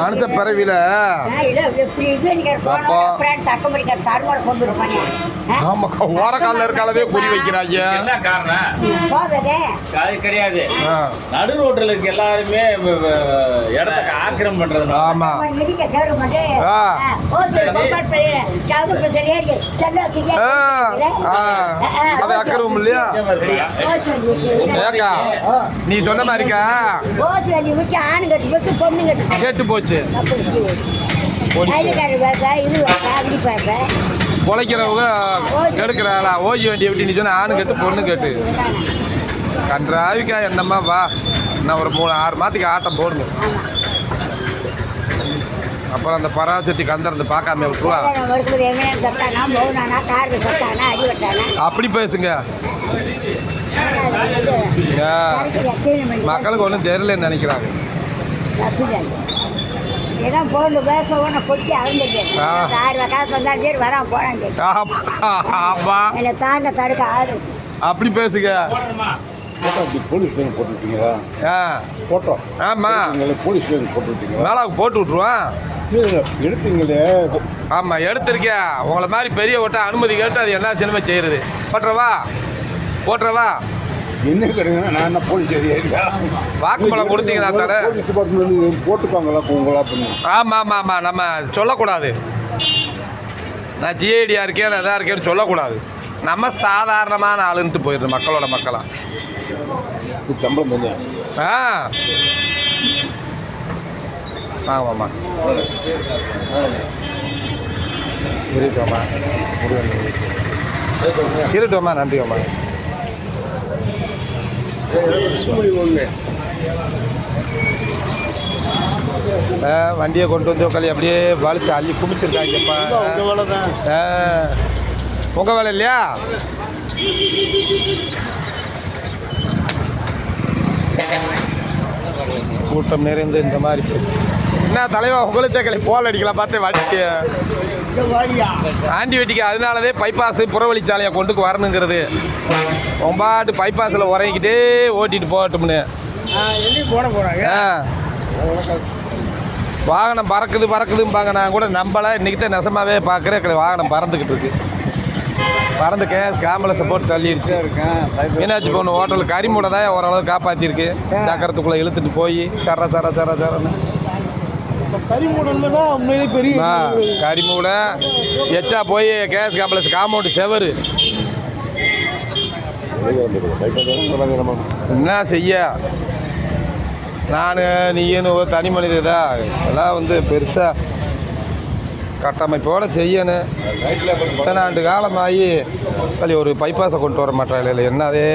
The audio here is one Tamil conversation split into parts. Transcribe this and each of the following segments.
மனுஷ பிறவில ஆமா ஓரக்கால இருக்காலவே குறி வைக்கிறாங்க. என்ன காரணம்? அது கிடையாது. நடு ரோட்டில் இருக்க எல்லாருமே இடத்த ஆக்கிரமம் பண்றது. ஆமா அது அக்கிரமம் இல்லையா? ஏக்கா நீ சொன்ன மாதிரிக்கா கேட்டு போச்சு. பொழைக்கிறவங்க எடுக்கிறாளா ஓஜி வண்டியை விட்டு நீ சொன்ன ஆணு கேட்டு பொண்ணு கேட்டு கன்றாவிக்கா என்னம்மா வா நான் ஒரு 3-6 மாதத்துக்கு ஆட்டம் போடுங்க. அப்புறம் அந்த பராசக்தி கந்தரத்தை பார்க்காம விட்டுருவா. அப்படி பேசுங்க. மக்களுக்கு ஒன்றும் தெரியலன்னு நினைக்கிறாங்க. அப்படி பேசுங்க. ஆமா போட்டு விட்டுருவான். எடுத்தீங்களே ஆமா எடுத்திருக்கியா உங்களை மாதிரி பெரிய ஓட்ட அனுமதி கேட்டு அது என்ன சினிமா செய்யறது. போட்டுறவா என்ன கிடையாது. நான் என்ன போலீஸ் அதிகாரியா? வாக்குமூலம் கொடுத்தீங்களா தானே போட்டுப்பாங்களா உங்களா பண்ணி? ஆமா ஆமா ஆமா நம்ம சொல்லக்கூடாது. நான் ஜிஐடியா இருக்கேன் எதாக இருக்கேன்னு சொல்லக்கூடாது. நம்ம சாதாரணமான ஆளுன்ட்டு போயிடுது மக்களோட மக்களா. சம்பளம் தானே. ஆமாம்மா இருக்கோம்மா இருக்கட்டோம்மா நன்றிம்மா. வண்டியை கொண்டு வந்து உட்காந்து அப்படியே வலிச்சு அள்ளி குமிச்சிருக்காங்கப்பா. உங்கள் வேலை இல்லையா? கூட்டம் நிறைந்து இந்த மாதிரி என்ன தலைவா உங்களுக்கு போல் அடிக்கலாம் பார்த்து வண்டிக்கு ஆண்டி வெட்டிக்கு. அதனாலதே பைபாஸ் புறவழிச்சாலையை கொண்டுக்கு வரணுங்கிறது. ரொம்பாட்டு பைபாஸில் உறங்கிக்கிட்டே ஓட்டிட்டு போகட்டும்னு வாகனம் பறக்குதும்பாங்க. நான் கூட நம்பலை. இன்றைக்கி தான் நெசமாகவே பார்க்குறேன். வாகனம் பறந்துக்கிட்டு இருக்கு. பறந்து காம்பளை போட்டு தள்ளிடுச்சு. மீனாட்சி பொண்ணு ஹோட்டலுக்கு கரிமூடை தான் ஓரளவு காப்பாற்றிருக்கு. சக்கரத்துக்குள்ளே இழுத்துட்டு போய் சரன்னு கரிமூடை எச்சா போய் கேஸ் காம்ப்ளெக்ஸ் காம்பவுண்டு செவரு என்ன செய்ய. நான் நீன்னு ஒரு தனி மனிதா எல்லாம் வந்து பெருசாக கட்டமைப்போடு செய்யணும். இத்தனை ஆண்டு காலமாகி ஒரு பைபாஸை கொண்டு வர மாட்டாங்க. இல்லை என்னதே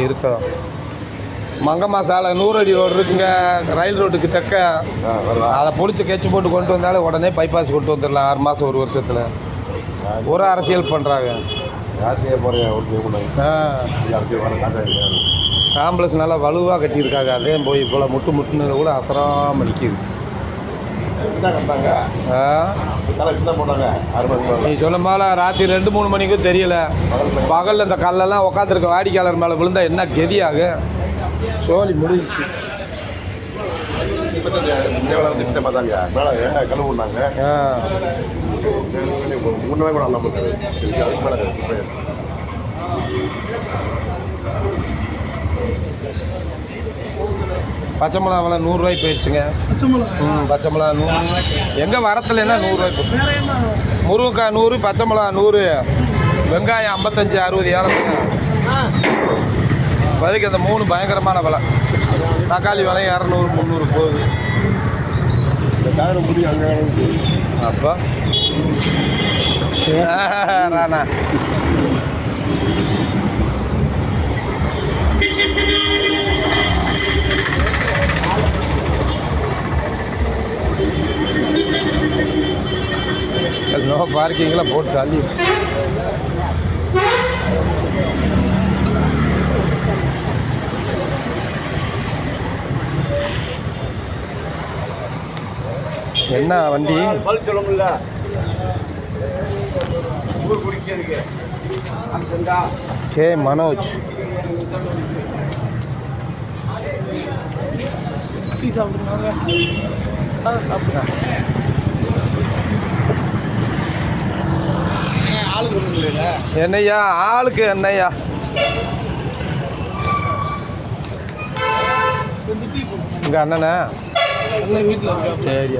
இருக்கோம். மங்கம்மா சாலை 100 அடி ரோடு இருக்குங்க. ரயில் ரோட்டுக்கு தெக்க அதை பிடிச்சி கெச்சு போட்டு கொண்டு வந்தாலும் உடனே பைபாஸ் கொண்டு வந்துடலாம். 6 மாதம் 1 வருஷத்தில் ஒரு அரசியல் பண்ணுறாங்க. ஆம்புலன்ஸ் நல்லா வலுவாக கட்டியிருக்காங்க. அதே போய் இவ்வளோ முட்டுன்னு கூட அசராமல் நிற்கிது. நீ சொன்ன மேலே ராத்திரி 2-3 மணிக்கும் தெரியல. பகலில் இந்த கல்லெல்லாம் உட்காந்துருக்க வாடிக்கையாளர் மேலே விழுந்தா என்ன கெதியாக சோழி முடிஞ்சிச்சு. பச்சை மிளகா விலை 100 ரூபாய்க்கு போயிடுச்சுங்க. பச்சை மிளகா 100. எங்கே வரத்தில் என்ன 100 ரூபாய்க்கு. முருங்கைக்காய் 100, பச்சை மிளகா 100, வெங்காயம் 55, 60 ஏலக்காய். இப்போதைக்கு அந்த 3 பயங்கரமான விலை. தக்காளி விலை 200, 300 போகுது. அப்போ ராணா நோ பார்க்கிங்லாம் போட்டு தள்ளிடுச்சு. என்ன வண்டி கே மனோஜ் சாப்பிடுங்க. ஆளுக்கு ஒன்றும் இல்லைல்ல. என்னய்யா ஆளுக்கு என்னய்யா? உங்கள் அண்ணனா? வீட்டில் சரி.